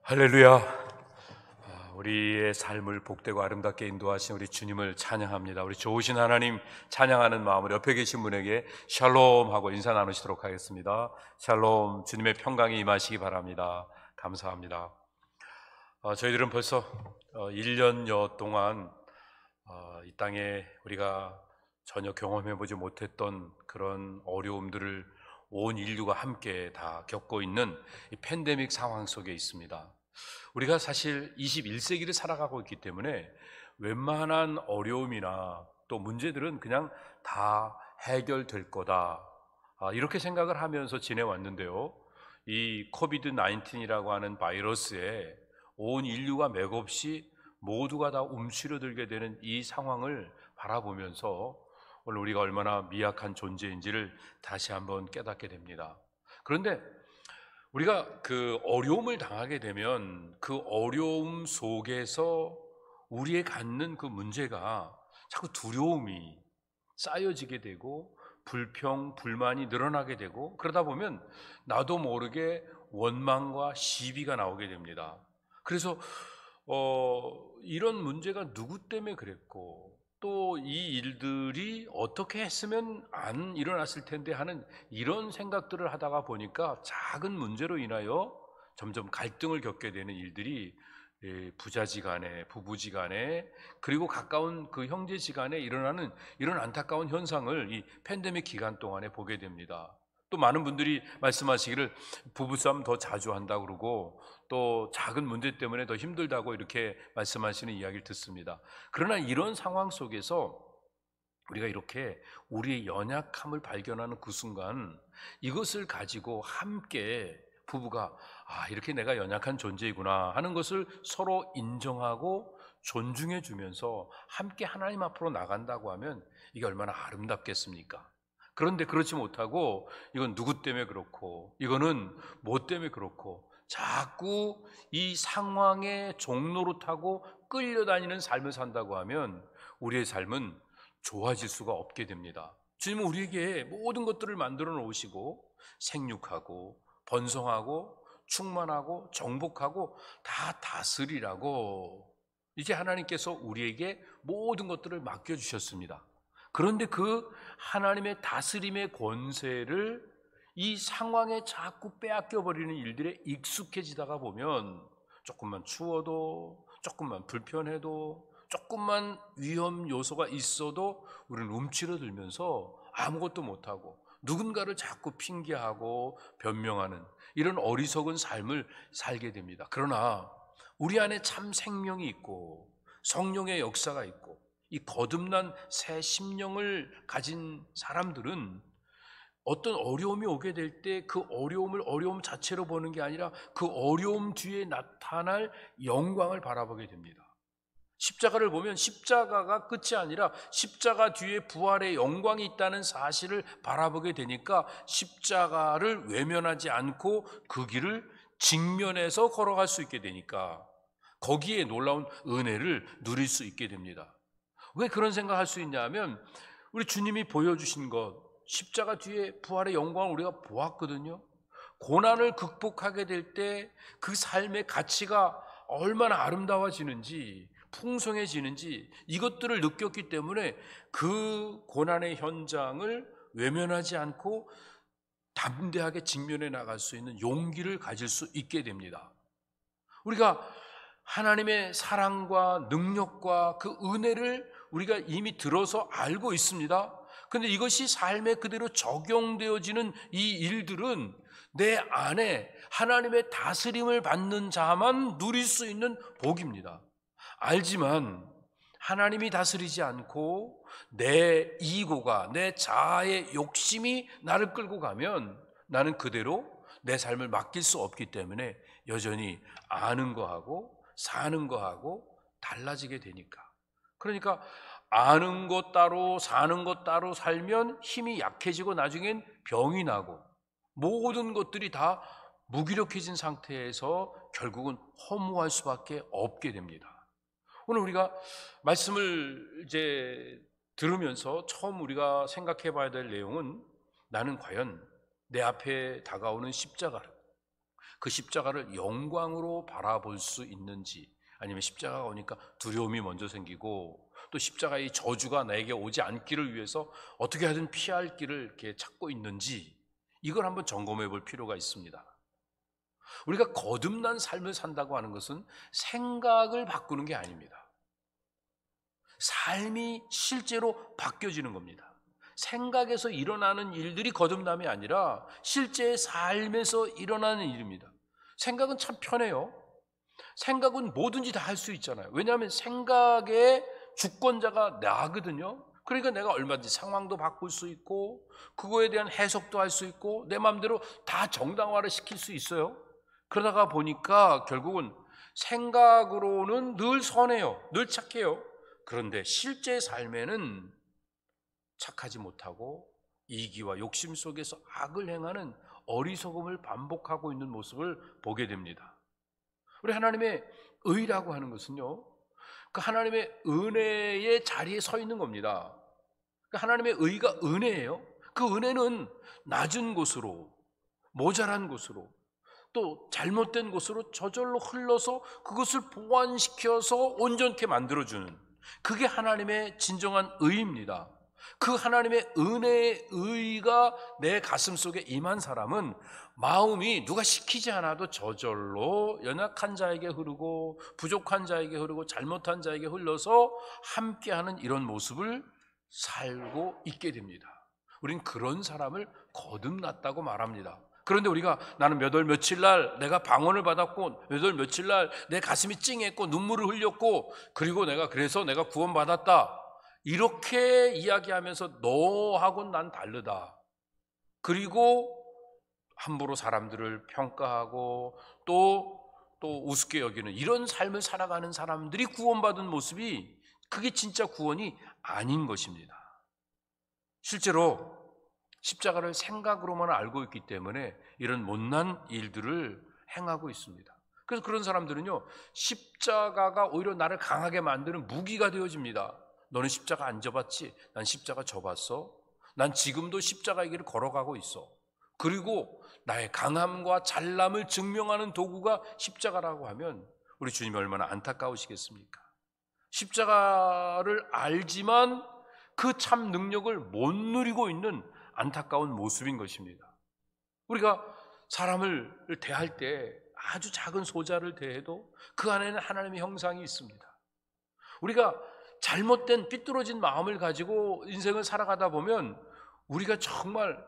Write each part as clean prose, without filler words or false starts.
할렐루야. 우리의 삶을 복되고 아름답게 인도하신 우리 주님을 찬양합니다. 우리 좋으신 하나님 찬양하는 마음으로 옆에 계신 분에게 샬롬 하고 인사 나누시도록 하겠습니다. 샬롬, 주님의 평강이 임하시기 바랍니다. 감사합니다. 저희들은 벌써 1년여 동안 이 땅에 우리가 전혀 경험해보지 못했던 그런 어려움들을 온 인류가 함께 다 겪고 있는 이 팬데믹 상황 속에 있습니다. 우리가 사실 21세기를 살아가고 있기 때문에 웬만한 어려움이나 또 문제들은 그냥 다 해결될 거다, 이렇게 생각을 하면서 지내왔는데요. 이 코비드 19이라고 하는 바이러스에 온 인류가 맥없이 모두가 다 움츠러들게 되는 이 상황을 바라보면서 오늘 우리가 얼마나 미약한 존재인지를 다시 한번 깨닫게 됩니다. 그런데 우리가 그 어려움을 당하게 되면 그 어려움 속에서 우리의 갖는 그 문제가 자꾸 두려움이 쌓여지게 되고 불평, 불만이 늘어나게 되고 그러다 보면 나도 모르게 원망과 시비가 나오게 됩니다. 그래서 이런 문제가 누구 때문에 그랬고 또 이 일들이 어떻게 했으면 안 일어났을 텐데 하는 이런 생각들을 하다가 보니까 작은 문제로 인하여 점점 갈등을 겪게 되는 일들이 부자지간에, 부부지간에, 그리고 가까운 그 형제지간에 일어나는 이런 안타까운 현상을 이 팬데믹 기간 동안에 보게 됩니다. 또 많은 분들이 말씀하시기를 부부싸움 더 자주 한다고 그러고 또 작은 문제 때문에 더 힘들다고 이렇게 말씀하시는 이야기를 듣습니다. 그러나 이런 상황 속에서 우리가 이렇게 우리의 연약함을 발견하는 그 순간 이것을 가지고 함께 부부가 이렇게 내가 연약한 존재이구나 하는 것을 서로 인정하고 존중해 주면서 함께 하나님 앞으로 나간다고 하면 이게 얼마나 아름답겠습니까? 그런데 그렇지 못하고 이건 누구 때문에 그렇고 이거는 뭐 때문에 그렇고 자꾸 이 상황의 종로로 타고 끌려다니는 삶을 산다고 하면 우리의 삶은 좋아질 수가 없게 됩니다. 주님은 우리에게 모든 것들을 만들어 놓으시고 생육하고 번성하고 충만하고 정복하고 다 다스리라고 이제 하나님께서 우리에게 모든 것들을 맡겨주셨습니다. 그런데 그 하나님의 다스림의 권세를 이 상황에 자꾸 빼앗겨버리는 일들에 익숙해지다가 보면 조금만 추워도 조금만 불편해도 조금만 위험 요소가 있어도 우리는 움츠러들면서 아무것도 못하고 누군가를 자꾸 핑계하고 변명하는 이런 어리석은 삶을 살게 됩니다. 그러나 우리 안에 참 생명이 있고 성령의 역사가 있고 이 거듭난 새 심령을 가진 사람들은 어떤 어려움이 오게 될 때 그 어려움을 어려움 자체로 보는 게 아니라 그 어려움 뒤에 나타날 영광을 바라보게 됩니다. 십자가를 보면 십자가가 끝이 아니라 십자가 뒤에 부활의 영광이 있다는 사실을 바라보게 되니까 십자가를 외면하지 않고 그 길을 직면해서 걸어갈 수 있게 되니까 거기에 놀라운 은혜를 누릴 수 있게 됩니다. 왜 그런 생각할 수 있냐 하면 우리 주님이 보여주신 것, 십자가 뒤에 부활의 영광을 우리가 보았거든요. 고난을 극복하게 될 때 그 삶의 가치가 얼마나 아름다워지는지 풍성해지는지 이것들을 느꼈기 때문에 그 고난의 현장을 외면하지 않고 담대하게 직면해 나갈 수 있는 용기를 가질 수 있게 됩니다. 우리가 하나님의 사랑과 능력과 그 은혜를 우리가 이미 들어서 알고 있습니다. 그런데 이것이 삶에 그대로 적용되어지는 이 일들은 내 안에 하나님의 다스림을 받는 자만 누릴 수 있는 복입니다. 알지만 하나님이 다스리지 않고 내 이고가 내 자아의 욕심이 나를 끌고 가면 나는 그대로 내 삶을 맡길 수 없기 때문에 여전히 아는 거하고 사는 거하고 달라지게 되니까. 그러니까 아는 것 따로 사는 것 따로 살면 힘이 약해지고 나중엔 병이 나고 모든 것들이 다 무기력해진 상태에서 결국은 허무할 수밖에 없게 됩니다. 오늘 우리가 말씀을 이제 들으면서 처음 우리가 생각해 봐야 될 내용은 나는 과연 내 앞에 다가오는 십자가를 그 십자가를 영광으로 바라볼 수 있는지, 아니면 십자가가 오니까 두려움이 먼저 생기고 또 십자가의 저주가 나에게 오지 않기를 위해서 어떻게 하든 피할 길을 이렇게 찾고 있는지, 이걸 한번 점검해 볼 필요가 있습니다. 우리가 거듭난 삶을 산다고 하는 것은 생각을 바꾸는 게 아닙니다. 삶이 실제로 바뀌어지는 겁니다. 생각에서 일어나는 일들이 거듭남이 아니라 실제의 삶에서 일어나는 일입니다. 생각은 참 편해요. 생각은 뭐든지 다 할 수 있잖아요. 왜냐하면 생각의 주권자가 나거든요. 그러니까 내가 얼마든지 상황도 바꿀 수 있고 그거에 대한 해석도 할 수 있고 내 마음대로 다 정당화를 시킬 수 있어요. 그러다가 보니까 결국은 생각으로는 늘 선해요. 늘 착해요. 그런데 실제 삶에는 착하지 못하고 이기와 욕심 속에서 악을 행하는 어리석음을 반복하고 있는 모습을 보게 됩니다. 우리 하나님의 의라고 하는 것은요, 그 하나님의 은혜의 자리에 서 있는 겁니다. 그 하나님의 의가 은혜예요. 그 은혜는 낮은 곳으로, 모자란 곳으로, 또 잘못된 곳으로 저절로 흘러서 그것을 보완시켜서 온전케 만들어주는, 그게 하나님의 진정한 의입니다. 그 하나님의 은혜의 의가 내 가슴 속에 임한 사람은 마음이 누가 시키지 않아도 저절로 연약한 자에게 흐르고 부족한 자에게 흐르고 잘못한 자에게 흘러서 함께하는 이런 모습을 살고 있게 됩니다. 우린 그런 사람을 거듭났다고 말합니다. 그런데 우리가 나는 몇 월 며칠 날 내가 방언을 받았고 몇 월 며칠 날 내 가슴이 찡했고 눈물을 흘렸고 그리고 그래서 내가 구원받았다, 이렇게 이야기하면서 너하고는 난 다르다, 그리고 함부로 사람들을 평가하고 또 우습게 여기는 이런 삶을 살아가는 사람들이 구원받은 모습이, 그게 진짜 구원이 아닌 것입니다. 실제로 십자가를 생각으로만 알고 있기 때문에 이런 못난 일들을 행하고 있습니다. 그래서 그런 사람들은요, 십자가가 오히려 나를 강하게 만드는 무기가 되어집니다. 너는 십자가 안 져봤지? 난 십자가 져봤어. 난 지금도 십자가의 길을 걸어가고 있어. 그리고 나의 강함과 잘남을 증명하는 도구가 십자가라고 하면 우리 주님이 얼마나 안타까우시겠습니까? 십자가를 알지만 그 참 능력을 못 누리고 있는 안타까운 모습인 것입니다. 우리가 사람을 대할 때 아주 작은 소자를 대해도 그 안에는 하나님의 형상이 있습니다. 우리가 잘못된 삐뚤어진 마음을 가지고 인생을 살아가다 보면 우리가 정말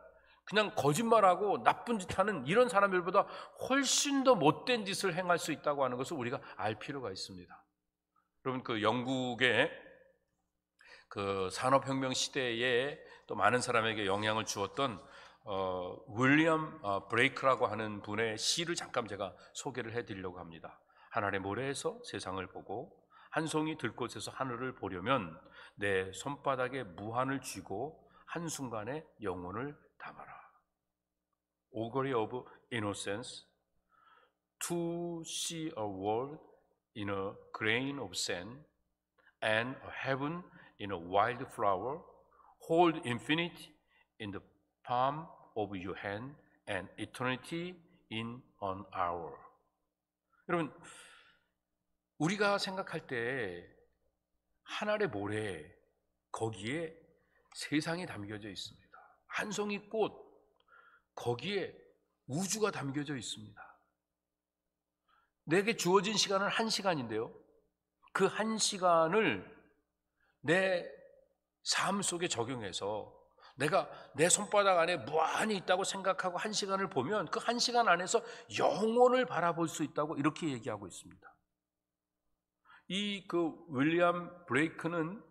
그냥 거짓말하고 나쁜 짓 하는 이런 사람들보다 훨씬 더 못된 짓을 행할 수 있다고 하는 것을 우리가 알 필요가 있습니다. 여러분, 그 영국의 그 산업혁명 시대에 또 많은 사람에게 영향을 주었던 윌리엄 브레이크라고 하는 분의 시를 잠깐 제가 소개를 해드리려고 합니다. 하늘의 모래에서 세상을 보고 한 송이 들꽃에서 하늘을 보려면 내 손바닥에 무한을 쥐고 한순간에 영혼을 담아라. Augury of innocence, to see a world in a grain of sand and a heaven in a wild flower, hold infinity in the palm of your hand and eternity in an hour. 여러분, 우리가 생각할 때 하늘의 모래, 거기에 세상이 담겨져 있습니다. 한 송이 꽃, 거기에 우주가 담겨져 있습니다. 내게 주어진 시간은 1시간인데요. 그 1시간을 내 삶 속에 적용해서 내가 내 손바닥 안에 무한히 있다고 생각하고 1시간을 보면 그 1시간 안에서 영혼을 바라볼 수 있다고 이렇게 얘기하고 있습니다. 이 윌리엄 브레이크는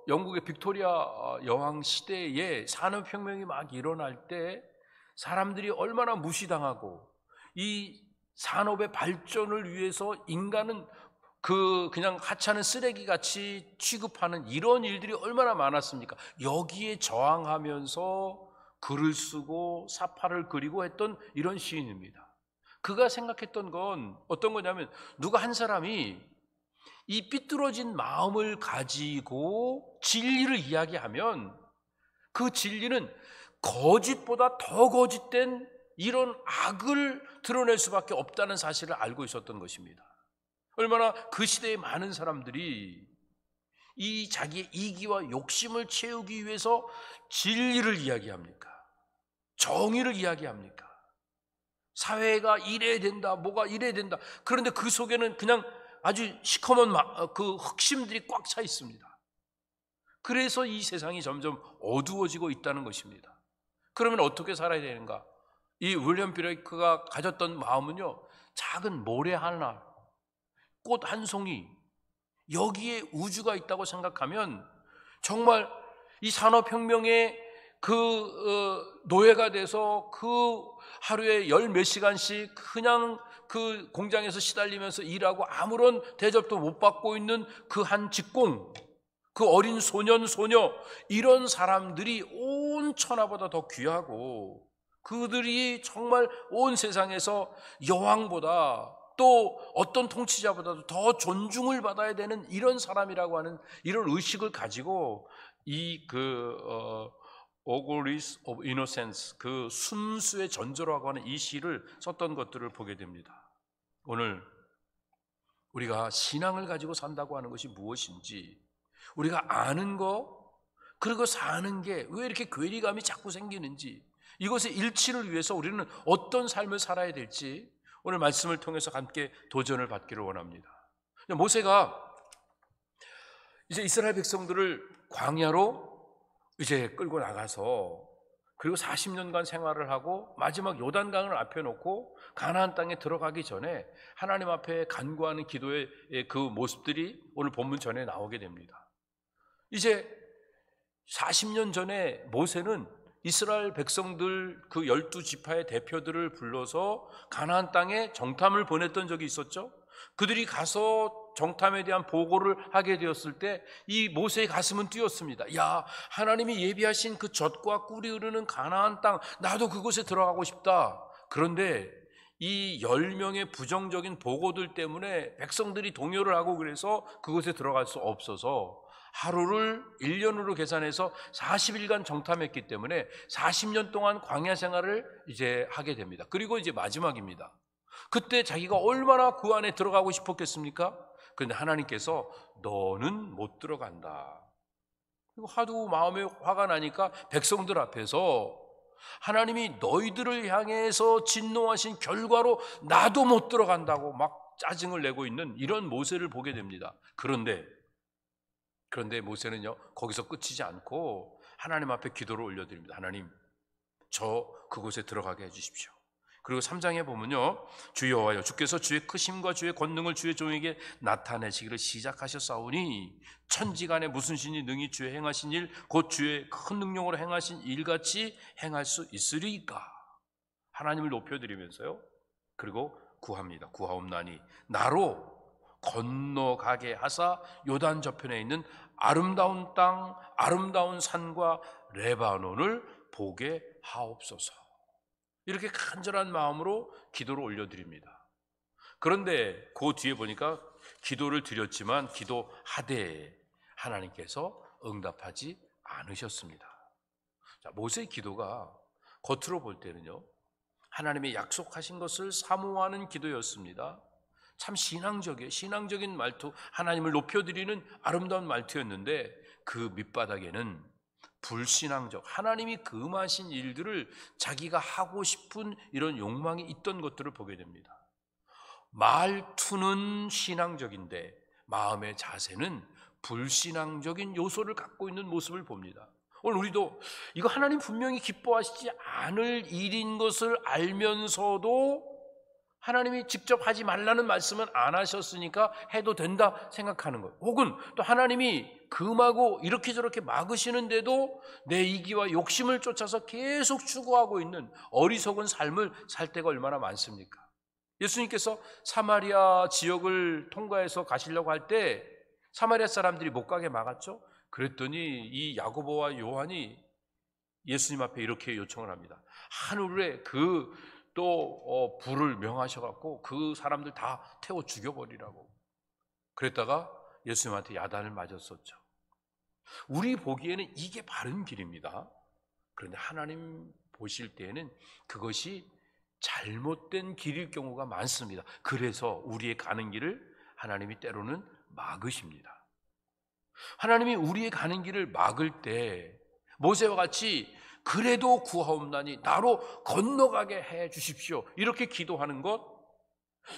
영국의 빅토리아 여왕 시대에 산업혁명이 막 일어날 때 사람들이 얼마나 무시당하고 이 산업의 발전을 위해서 인간은 그냥 하찮은 쓰레기같이 취급하는 이런 일들이 얼마나 많았습니까? 여기에 저항하면서 글을 쓰고 사파를 그리고 했던 이런 시인입니다. 그가 생각했던 건 어떤 거냐면, 누가 한 사람이 이 삐뚤어진 마음을 가지고 진리를 이야기하면 그 진리는 거짓보다 더 거짓된 이런 악을 드러낼 수밖에 없다는 사실을 알고 있었던 것입니다. 얼마나 그 시대의 많은 사람들이 이 자기의 이기와 욕심을 채우기 위해서 진리를 이야기합니까? 정의를 이야기합니까? 사회가 이래야 된다, 뭐가 이래야 된다. 그런데 그 속에는 그냥 아주 시커먼 그 흑심들이 꽉 차 있습니다. 그래서 이 세상이 점점 어두워지고 있다는 것입니다. 그러면 어떻게 살아야 되는가? 이 윌리엄 브레이크가 가졌던 마음은요, 작은 모래 하나, 꽃 한 송이, 여기에 우주가 있다고 생각하면 정말 이 산업혁명의 노예가 돼서 그 하루에 열 몇 시간씩 그냥 그 공장에서 시달리면서 일하고 아무런 대접도 못 받고 있는 그 한 직공, 그 어린 소년, 소녀, 이런 사람들이 온 천하보다 더 귀하고 그들이 정말 온 세상에서 여왕보다 또 어떤 통치자보다도 더 존중을 받아야 되는 이런 사람이라고 하는 이런 의식을 가지고 이 Auguries of Innocence, 그 순수의 전조라고 하는 이 시를 썼던 것들을 보게 됩니다. 오늘 우리가 신앙을 가지고 산다고 하는 것이 무엇인지, 우리가 아는 거 그리고 사는 게 왜 이렇게 괴리감이 자꾸 생기는지, 이것의 일치를 위해서 우리는 어떤 삶을 살아야 될지 오늘 말씀을 통해서 함께 도전을 받기를 원합니다. 모세가 이제 이스라엘 백성들을 광야로 이제 끌고 나가서 그리고 40년간 생활을 하고 마지막 요단강을 앞에 놓고 가나안 땅에 들어가기 전에 하나님 앞에 간구하는 기도의 그 모습들이 오늘 본문 전에 나오게 됩니다. 이제 40년 전에 모세는 이스라엘 백성들 그 12지파의 대표들을 불러서 가나안 땅에 정탐을 보냈던 적이 있었죠. 그들이 가서 정탐에 대한 보고를 하게 되었을 때 이 모세의 가슴은 뛰었습니다. 야, 하나님이 예비하신 그 젖과 꿀이 흐르는 가나안 땅, 나도 그곳에 들어가고 싶다. 그런데 이 10명의 부정적인 보고들 때문에 백성들이 동요를 하고 그래서 그곳에 들어갈 수 없어서 하루를 1년으로 계산해서 40일간 정탐했기 때문에 40년 동안 광야 생활을 이제 하게 됩니다. 그리고 이제 마지막입니다. 그때 자기가 얼마나 그 안에 들어가고 싶었겠습니까? 그런데 하나님께서 너는 못 들어간다. 그리고 하도 마음에 화가 나니까 백성들 앞에서 하나님이 너희들을 향해서 진노하신 결과로 나도 못 들어간다고 막 짜증을 내고 있는 이런 모세를 보게 됩니다. 그런데 모세는요, 거기서 끝이지 않고 하나님 앞에 기도를 올려드립니다. 하나님, 저 그곳에 들어가게 해주십시오. 그리고 3장에 보면요, 주 여호와여, 주께서 주의 크심과 주의 권능을 주의 종에게 나타내시기를 시작하셨사오니 천지간에 무슨 신이 능히 주의 행하신 일, 곧 주의 큰 능력으로 행하신 일같이 행할 수 있으리까. 하나님을 높여드리면서요, 그리고 구합니다. 구하옵나니 나로 건너가게 하사 요단 저편에 있는 아름다운 땅, 아름다운 산과 레바논을 보게 하옵소서. 이렇게 간절한 마음으로 기도를 올려드립니다. 그런데 그 뒤에 보니까 기도를 드렸지만 기도하되 하나님께서 응답하지 않으셨습니다. 자, 모세의 기도가 겉으로 볼 때는요, 하나님의 약속하신 것을 사모하는 기도였습니다. 참 신앙적인 말투, 하나님을 높여드리는 아름다운 말투였는데 그 밑바닥에는 불신앙적, 하나님이 금하신 일들을 자기가 하고 싶은 이런 욕망이 있던 것들을 보게 됩니다. 말투는 신앙적인데 마음의 자세는 불신앙적인 요소를 갖고 있는 모습을 봅니다. 오늘 우리도 이거 하나님 분명히 기뻐하시지 않을 일인 것을 알면서도 하나님이 직접 하지 말라는 말씀은 안 하셨으니까 해도 된다 생각하는 것, 혹은 또 하나님이 금하고 이렇게 저렇게 막으시는데도 내 이기와 욕심을 쫓아서 계속 추구하고 있는 어리석은 삶을 살 때가 얼마나 많습니까? 예수님께서 사마리아 지역을 통과해서 가시려고 할 때 사마리아 사람들이 못 가게 막았죠. 그랬더니 이 야고보와 요한이 예수님 앞에 이렇게 요청을 합니다. 하늘에 또 불을 명하셔갖고 그 사람들 다 태워 죽여버리라고. 그랬다가 예수님한테 야단을 맞았었죠. 우리 보기에는 이게 바른 길입니다. 그런데 하나님 보실 때에는 그것이 잘못된 길일 경우가 많습니다. 그래서 우리의 가는 길을 하나님이 때로는 막으십니다. 하나님이 우리의 가는 길을 막을 때 모세와 같이 그래도 구하옵나니 나로 건너가게 해 주십시오, 이렇게 기도하는 것,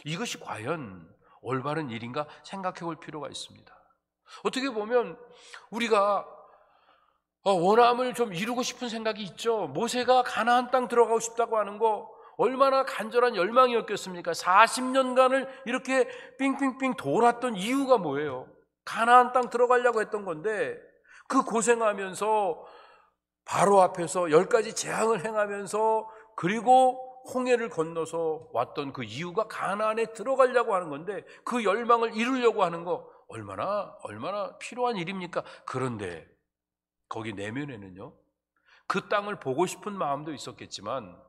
이것이 과연 올바른 일인가 생각해 볼 필요가 있습니다. 어떻게 보면 우리가 원함을 좀 이루고 싶은 생각이 있죠. 모세가 가나안 땅 들어가고 싶다고 하는 거 얼마나 간절한 열망이었겠습니까? 40년간을 이렇게 삥삥삥 돌았던 이유가 뭐예요? 가나안 땅 들어가려고 했던 건데 그 고생하면서 바로 앞에서 10가지 재앙을 행하면서 그리고 홍해를 건너서 왔던 그 이유가 가나안에 들어가려고 하는 건데 그 열망을 이루려고 하는 거 얼마나 필요한 일입니까? 그런데 거기 내면에는요, 그 땅을 보고 싶은 마음도 있었겠지만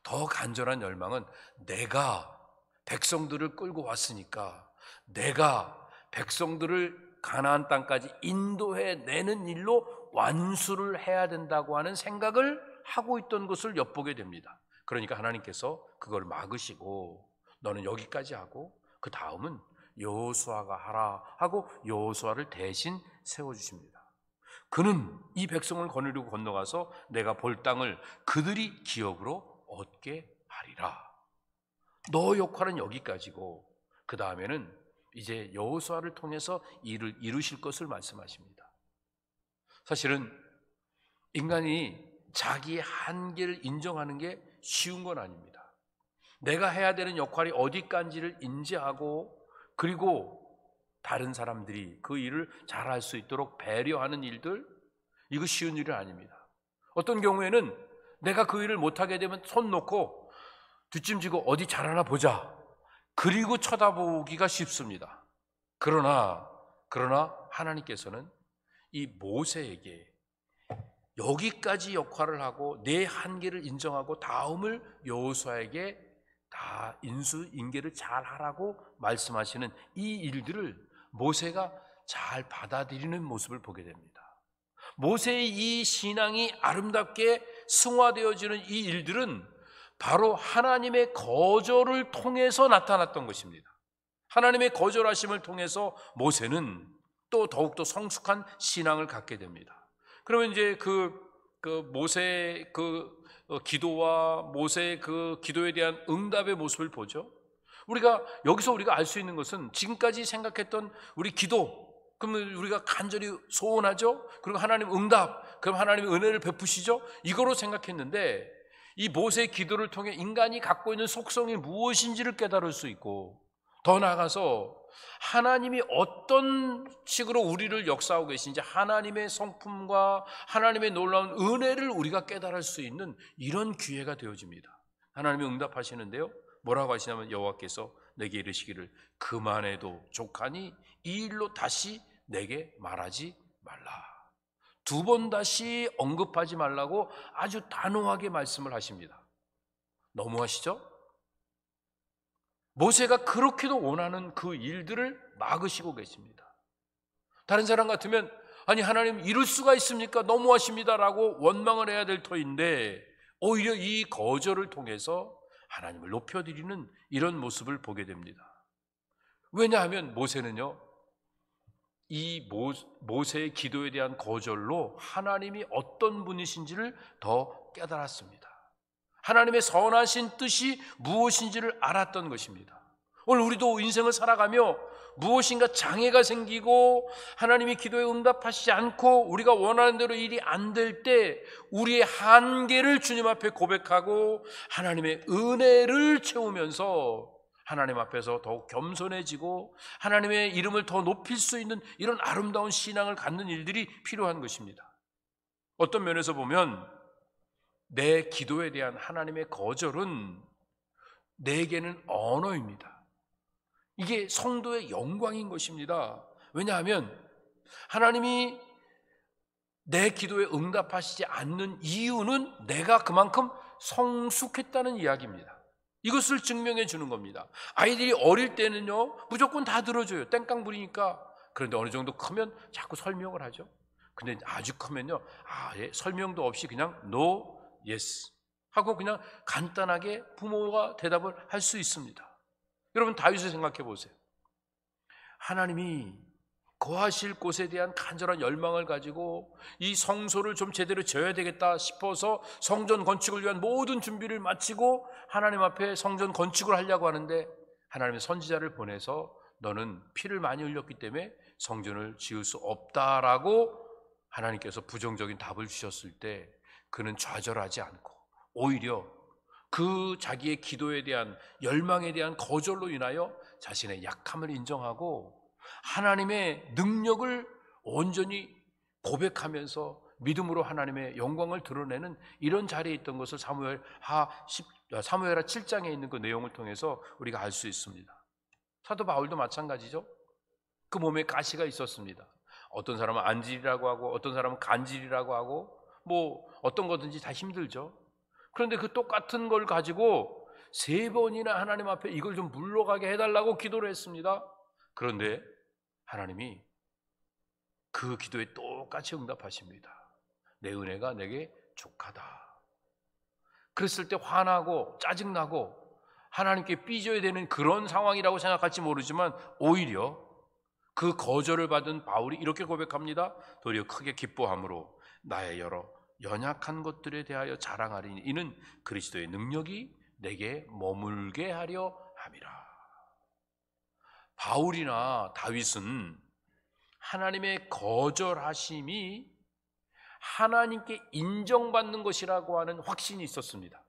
더 간절한 열망은 내가 백성들을 끌고 왔으니까 내가 백성들을 가나안 땅까지 인도해 내는 일로 완수를 해야 된다고 하는 생각을 하고 있던 것을 엿보게 됩니다. 그러니까 하나님께서 그걸 막으시고 너는 여기까지 하고 그 다음은 여호수아가 하라 하고 여호수아를 대신 세워주십니다. 그는 이 백성을 거느리고 건너가서 내가 볼 땅을 그들이 기업으로 얻게 하리라. 너 역할은 여기까지고 그 다음에는 이제 여호수아를 통해서 일을 이루실 것을 말씀하십니다. 사실은 인간이 자기의 한계를 인정하는 게 쉬운 건 아닙니다. 내가 해야 되는 역할이 어디까지를 인지하고 그리고 다른 사람들이 그 일을 잘할 수 있도록 배려하는 일들, 이거 쉬운 일은 아닙니다. 어떤 경우에는 내가 그 일을 못하게 되면 손 놓고 뒷짐지고 어디 잘하나 보자, 그리고 쳐다보기가 쉽습니다. 그러나 하나님께서는 이 모세에게 여기까지 역할을 하고 내 한계를 인정하고 다음을 여호수아에게 다 인수인계를 잘 하라고 말씀하시는 이 일들을 모세가 잘 받아들이는 모습을 보게 됩니다. 모세의 이 신앙이 아름답게 승화되어지는 이 일들은 바로 하나님의 거절을 통해서 나타났던 것입니다. 하나님의 거절하심을 통해서 모세는 또 더욱더 성숙한 신앙을 갖게 됩니다. 그러면 이제 모세의 기도와 모세의 그 기도에 대한 응답의 모습을 보죠. 여기서 우리가 알 수 있는 것은 지금까지 생각했던 우리 기도, 그러면 우리가 간절히 소원하죠. 그리고 하나님 응답, 그럼 하나님의 은혜를 베푸시죠. 이거로 생각했는데 이 모세의 기도를 통해 인간이 갖고 있는 속성이 무엇인지를 깨달을 수 있고, 더 나아가서 하나님이 어떤 식으로 우리를 역사하고 계신지 하나님의 성품과 하나님의 놀라운 은혜를 우리가 깨달을 수 있는 이런 기회가 되어집니다. 하나님이 응답하시는데요, 뭐라고 하시냐면 여호와께서 내게 이르시기를 그만해도 족하니 이 일로 다시 내게 말하지 말라. 2번 다시 언급하지 말라고 아주 단호하게 말씀을 하십니다. 너무하시죠? 모세가 그렇게도 원하는 그 일들을 막으시고 계십니다. 다른 사람 같으면 아니 하나님 이럴 수가 있습니까? 너무하십니다라고 원망을 해야 될 터인데 오히려 이 거절을 통해서 하나님을 높여드리는 이런 모습을 보게 됩니다. 왜냐하면 모세는요, 이 모세의 기도에 대한 거절로 하나님이 어떤 분이신지를 더 깨달았습니다. 하나님의 선하신 뜻이 무엇인지를 알았던 것입니다. 오늘 우리도 인생을 살아가며 무엇인가 장애가 생기고 하나님이 기도에 응답하시지 않고 우리가 원하는 대로 일이 안 될 때 우리의 한계를 주님 앞에 고백하고 하나님의 은혜를 채우면서 하나님 앞에서 더욱 겸손해지고 하나님의 이름을 더 높일 수 있는 이런 아름다운 신앙을 갖는 일들이 필요한 것입니다. 어떤 면에서 보면 내 기도에 대한 하나님의 거절은 내게는 언어입니다. 이게 성도의 영광인 것입니다. 왜냐하면 하나님이 내 기도에 응답하시지 않는 이유는 내가 그만큼 성숙했다는 이야기입니다. 이것을 증명해 주는 겁니다. 아이들이 어릴 때는요 무조건 다 들어줘요. 땡깡 부리니까. 그런데 어느 정도 크면 자꾸 설명을 하죠. 근데 아주 크면요 설명도 없이 그냥 no, yes, 하고 그냥 간단하게 부모가 대답을 할 수 있습니다. 여러분 다윗을 생각해 보세요. 하나님이 거하실 곳에 대한 간절한 열망을 가지고 이 성소를 좀 제대로 지어야 되겠다 싶어서 성전 건축을 위한 모든 준비를 마치고 하나님 앞에 성전 건축을 하려고 하는데 하나님의 선지자를 보내서 너는 피를 많이 흘렸기 때문에 성전을 지을 수 없다라고 하나님께서 부정적인 답을 주셨을 때 그는 좌절하지 않고 오히려 그 자기의 기도에 대한 열망에 대한 거절로 인하여 자신의 약함을 인정하고 하나님의 능력을 온전히 고백하면서 믿음으로 하나님의 영광을 드러내는 이런 자리에 있던 것을 사무엘하 7장에 있는 그 내용을 통해서 우리가 알 수 있습니다. 사도 바울도 마찬가지죠. 그 몸에 가시가 있었습니다. 어떤 사람은 안질이라고 하고 어떤 사람은 간질이라고 하고 뭐 어떤 거든지 다 힘들죠. 그런데 그 똑같은 걸 가지고 3번이나 하나님 앞에 이걸 좀 물러가게 해달라고 기도를 했습니다. 그런데 하나님이 그 기도에 똑같이 응답하십니다. 내 은혜가 내게 족하다. 그랬을 때 화나고 짜증나고 하나님께 삐져야 되는 그런 상황이라고 생각할지 모르지만 오히려 그 거절을 받은 바울이 이렇게 고백합니다. 도리어 크게 기뻐함으로 나의 여러 연약한 것들에 대하여 자랑하리니 이는 그리스도의 능력이 내게 머물게 하려 함이라. 바울이나 다윗은 하나님의 거절하심이 하나님께 인정받는 것이라고 하는 확신이 있었습니다.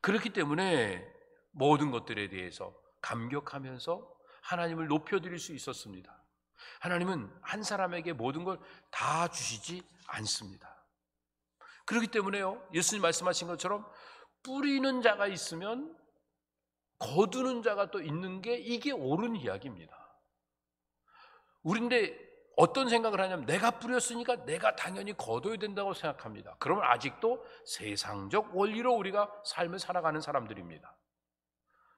그렇기 때문에 모든 것들에 대해서 감격하면서 하나님을 높여드릴 수 있었습니다. 하나님은 한 사람에게 모든 걸 다 주시지 않습니다. 그렇기 때문에요, 예수님 말씀하신 것처럼 뿌리는 자가 있으면 거두는 자가 또 있는 게 이게 옳은 이야기입니다. 우리인데 어떤 생각을 하냐면 내가 뿌렸으니까 내가 당연히 거둬야 된다고 생각합니다. 그러면 아직도 세상적 원리로 우리가 삶을 살아가는 사람들입니다.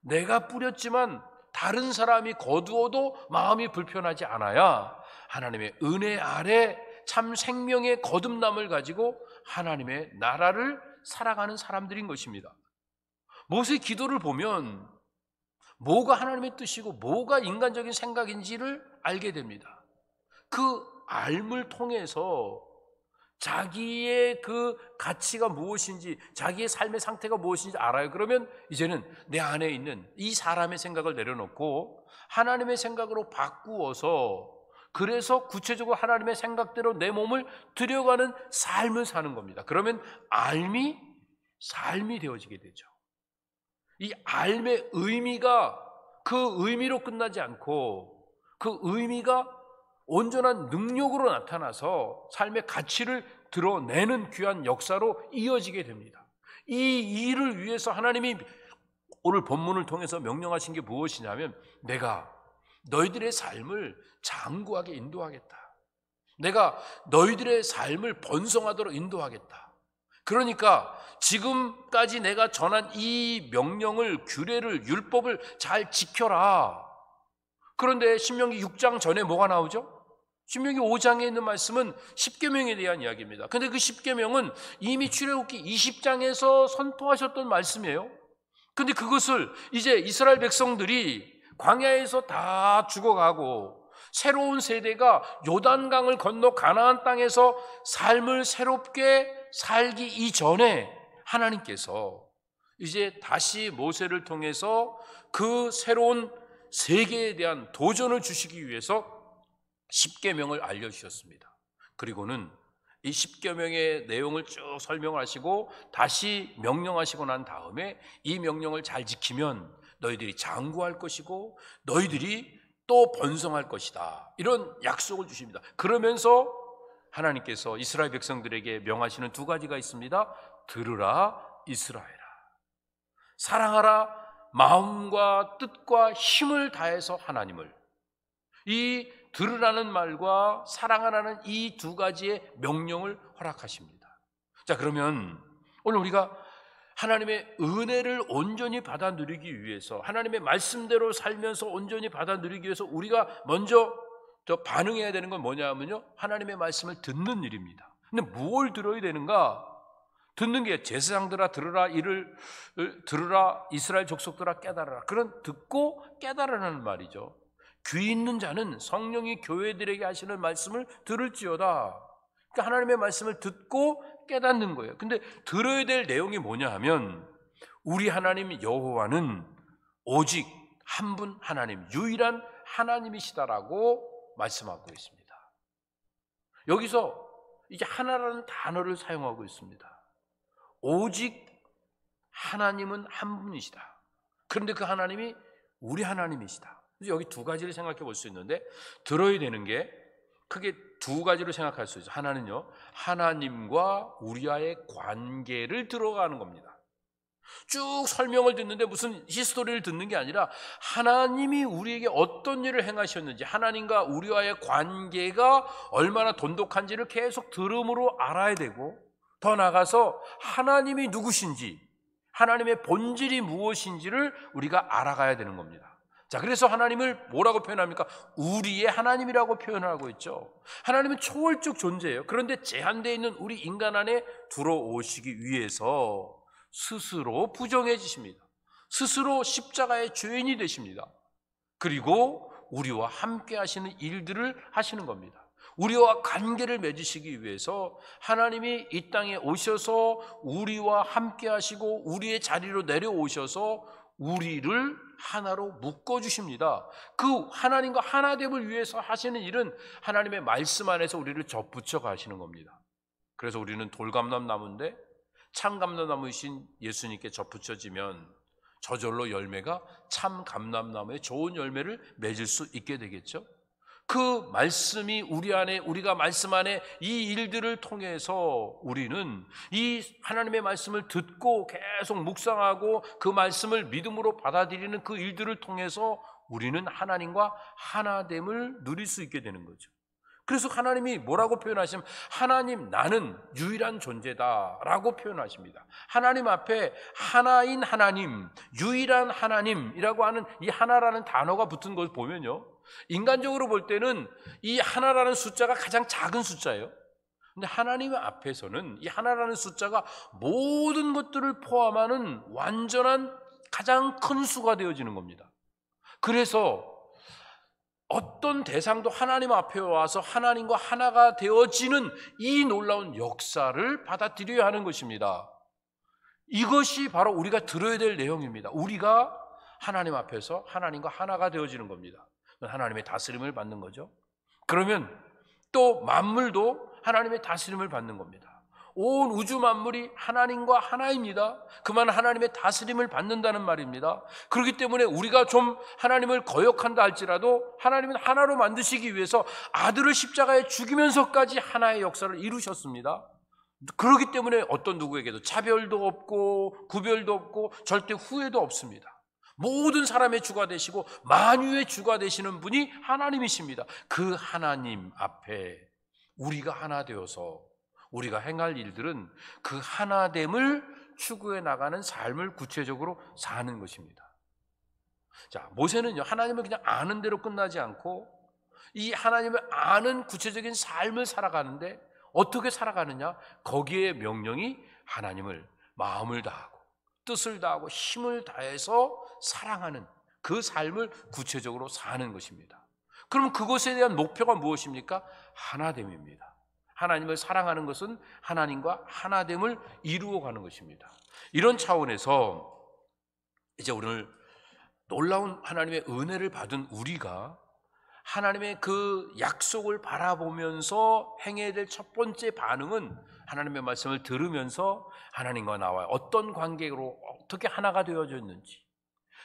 내가 뿌렸지만 다른 사람이 거두어도 마음이 불편하지 않아야 하나님의 은혜 아래 참 생명의 거듭남을 가지고 하나님의 나라를 살아가는 사람들인 것입니다. 모세의 기도를 보면 뭐가 하나님의 뜻이고 뭐가 인간적인 생각인지를 알게 됩니다. 그 알물 통해서 자기의 그 가치가 무엇인지, 자기의 삶의 상태가 무엇인지 알아요. 그러면 이제는 내 안에 있는 이 사람의 생각을 내려놓고 하나님의 생각으로 바꾸어서 그래서 구체적으로 하나님의 생각대로 내 몸을 들여가는 삶을 사는 겁니다. 그러면 삶이 되어지게 되죠. 이 삶의 의미가 그 의미로 끝나지 않고 그 의미가 온전한 능력으로 나타나서 삶의 가치를 드러내는 귀한 역사로 이어지게 됩니다. 이 일을 위해서 하나님이 오늘 본문을 통해서 명령하신 게 무엇이냐면 내가 너희들의 삶을 장구하게 인도하겠다. 내가 너희들의 삶을 번성하도록 인도하겠다. 그러니까 지금까지 내가 전한 이 명령을, 규례를, 율법을 잘 지켜라. 그런데 신명기 6장 전에 뭐가 나오죠? 신명기 5장에 있는 말씀은 10계명에 대한 이야기입니다. 근데 그 10계명은 이미 출애굽기 20장에서 선포하셨던 말씀이에요. 근데 그것을 이제 이스라엘 백성들이 광야에서 다 죽어가고 새로운 세대가 요단강을 건너 가나안 땅에서 삶을 새롭게 살기 이전에 하나님께서 이제 다시 모세를 통해서 그 새로운 세계에 대한 도전을 주시기 위해서 10계명을 알려주셨습니다. 그리고는 이 10계명의 내용을 쭉 설명을 하시고 다시 명령하시고 난 다음에 이 명령을 잘 지키면 너희들이 장구할 것이고 너희들이 또 번성할 것이다. 이런 약속을 주십니다. 그러면서 하나님께서 이스라엘 백성들에게 명하시는 2가지가 있습니다. 들으라 이스라엘아. 사랑하라 마음과 뜻과 힘을 다해서 하나님을. 이 들으라는 말과 사랑하라는 이 2가지의 명령을 허락하십니다. 자, 그러면 오늘 우리가 하나님의 은혜를 온전히 받아 누리기 위해서 하나님의 말씀대로 살면서 온전히 받아 누리기 위해서 우리가 먼저 반응해야 되는 건 뭐냐면요, 하나님의 말씀을 듣는 일입니다. 근데 뭘 들어야 되는가? 듣는 게 제사장들아 들으라, 이를 들으라, 이스라엘 족속들아 깨달으라. 그런 듣고 깨달으라는 말이죠. 귀 있는 자는 성령이 교회들에게 하시는 말씀을 들을지어다. 그러니까 하나님의 말씀을 듣고 깨닫는 거예요. 근데 들어야 될 내용이 뭐냐 하면 우리 하나님 여호와는 오직 한 분 하나님, 유일한 하나님이시다라고 말씀하고 있습니다. 여기서 이게 하나라는 단어를 사용하고 있습니다. 오직 하나님은 한 분이시다. 그런데 그 하나님이 우리 하나님이시다. 그래서 여기 두 가지를 생각해 볼 수 있는데, 들어야 되는 게 크게 두 가지로 생각할 수 있어요. 하나는요, 하나님과 우리와의 관계를 들어가는 겁니다. 쭉 설명을 듣는데 무슨 히스토리를 듣는 게 아니라 하나님이 우리에게 어떤 일을 행하셨는지, 하나님과 우리와의 관계가 얼마나 돈독한지를 계속 들음으로 알아야 되고, 더 나아가서 하나님이 누구신지, 하나님의 본질이 무엇인지를 우리가 알아가야 되는 겁니다. 자, 그래서 하나님을 뭐라고 표현합니까? 우리의 하나님이라고 표현하고 있죠. 하나님은 초월적 존재예요. 그런데 제한되어 있는 우리 인간 안에 들어오시기 위해서 스스로 부정해지십니다. 스스로 십자가의 죄인이 되십니다. 그리고 우리와 함께 하시는 일들을 하시는 겁니다. 우리와 관계를 맺으시기 위해서 하나님이 이 땅에 오셔서 우리와 함께 하시고 우리의 자리로 내려오셔서 우리를 하나로 묶어주십니다. 그 하나님과 하나됨을 위해서 하시는 일은 하나님의 말씀 안에서 우리를 접붙여 가시는 겁니다. 그래서 우리는 돌감람나무인데 참감람나무이신 예수님께 접붙여지면 저절로 열매가 참감람나무의 좋은 열매를 맺을 수 있게 되겠죠. 그 말씀이 우리 안에, 우리가 말씀 안에 이 일들을 통해서 우리는 이 하나님의 말씀을 듣고 계속 묵상하고 그 말씀을 믿음으로 받아들이는 그 일들을 통해서 우리는 하나님과 하나됨을 누릴 수 있게 되는 거죠. 그래서 하나님이 뭐라고 표현하시면 하나님 나는 유일한 존재다라고 표현하십니다. 하나님 앞에 하나인 하나님, 유일한 하나님이라고 하는 이 하나라는 단어가 붙은 걸 보면요, 인간적으로 볼 때는 이 하나라는 숫자가 가장 작은 숫자예요. 근데 하나님 앞에서는 이 하나라는 숫자가 모든 것들을 포함하는 완전한 가장 큰 수가 되어지는 겁니다. 그래서 어떤 대상도 하나님 앞에 와서 하나님과 하나가 되어지는 이 놀라운 역사를 받아들여야 하는 것입니다. 이것이 바로 우리가 들어야 될 내용입니다. 우리가 하나님 앞에서 하나님과 하나가 되어지는 겁니다. 하나님의 다스림을 받는 거죠. 그러면 또 만물도 하나님의 다스림을 받는 겁니다. 온 우주 만물이 하나님과 하나입니다. 그만 하나님의 다스림을 받는다는 말입니다. 그렇기 때문에 우리가 좀 하나님을 거역한다 할지라도 하나님은 하나로 만드시기 위해서 아들을 십자가에 죽이면서까지 하나의 역사를 이루셨습니다. 그렇기 때문에 어떤 누구에게도 차별도 없고 구별도 없고 절대 후회도 없습니다. 모든 사람의 주가 되시고 만유의 주가 되시는 분이 하나님이십니다. 그 하나님 앞에 우리가 하나 되어서 우리가 행할 일들은 그 하나됨을 추구해 나가는 삶을 구체적으로 사는 것입니다. 자, 모세는요, 하나님을 그냥 아는 대로 끝나지 않고 이 하나님을 아는 구체적인 삶을 살아가는데 어떻게 살아가느냐? 거기에 명령이 하나님을 마음을 다하고 뜻을 다하고 힘을 다해서 사랑하는 그 삶을 구체적으로 사는 것입니다. 그럼 그것에 대한 목표가 무엇입니까? 하나됨입니다. 하나님을 사랑하는 것은 하나님과 하나됨을 이루어가는 것입니다. 이런 차원에서 이제 오늘 놀라운 하나님의 은혜를 받은 우리가 하나님의 그 약속을 바라보면서 행해야 될 첫 번째 반응은 하나님의 말씀을 들으면서 하나님과 나와 어떤 관계로 어떻게 하나가 되어졌는지,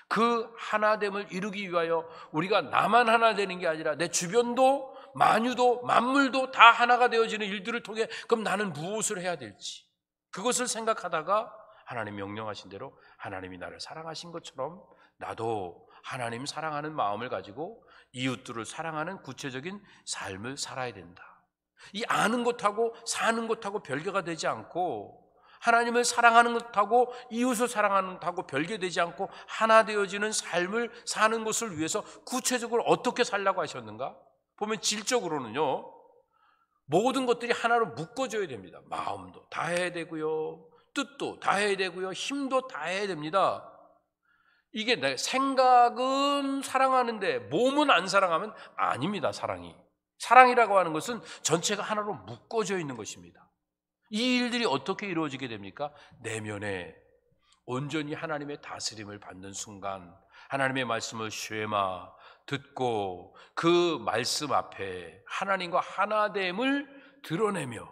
그 하나됨을 이루기 위하여 우리가 나만 하나 되는 게 아니라 내 주변도 만유도 만물도 다 하나가 되어지는 일들을 통해 그럼 나는 무엇을 해야 될지, 그것을 생각하다가 하나님 명령하신 대로 하나님이 나를 사랑하신 것처럼 나도 하나님 사랑하는 마음을 가지고 이웃들을 사랑하는 구체적인 삶을 살아야 된다. 이 아는 것하고 사는 것하고 별개가 되지 않고, 하나님을 사랑하는 것하고 이웃을 사랑하는 것하고 별개되지 않고 하나 되어지는 삶을 사는 것을 위해서 구체적으로 어떻게 살라고 하셨는가? 보면 질적으로는요, 모든 것들이 하나로 묶어져야 됩니다. 마음도 다해야 되고요, 뜻도 다해야 되고요, 힘도 다해야 됩니다. 이게 내 생각은 사랑하는데 몸은 안 사랑하면 아닙니다. 사랑이라고 하는 것은 전체가 하나로 묶어져 있는 것입니다. 이 일들이 어떻게 이루어지게 됩니까? 내면에 온전히 하나님의 다스림을 받는 순간, 하나님의 말씀을 쉐마 듣고 그 말씀 앞에 하나님과 하나됨을 드러내며,